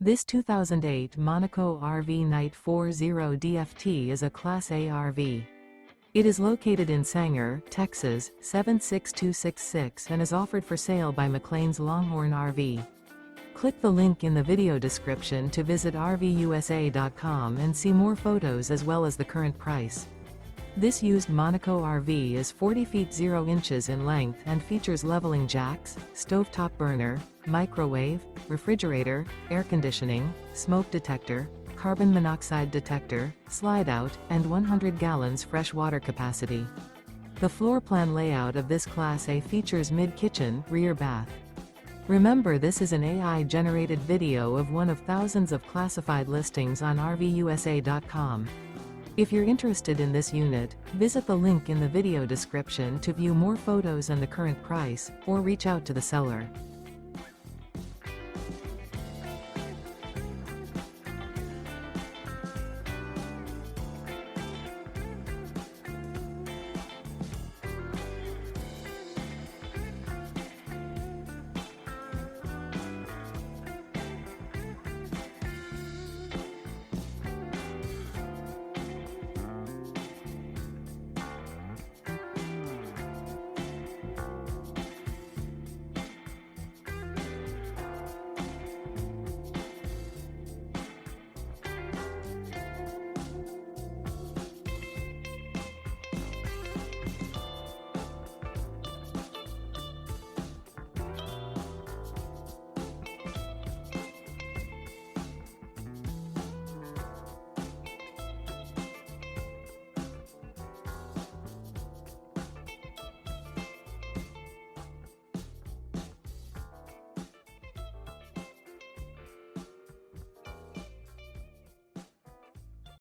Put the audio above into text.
This 2008 Monaco RV Knight 40 DFT is a Class A RV. It is located in Sanger, Texas, 76266 and is offered for sale by McClain's Longhorn RV. Click the link in the video description to visit RVUSA.com and see more photos as well as the current price. This used Monaco RV is 40 feet 0 inches in length and features leveling jacks, stovetop burner, microwave, refrigerator, air conditioning, smoke detector, carbon monoxide detector, slide-out, and 100 gallons fresh water capacity. The floor plan layout of this Class A features mid-kitchen, rear bath. Remember, this is an AI-generated video of one of thousands of classified listings on RVUSA.com. If you're interested in this unit, visit the link in the video description to view more photos and the current price, or reach out to the seller.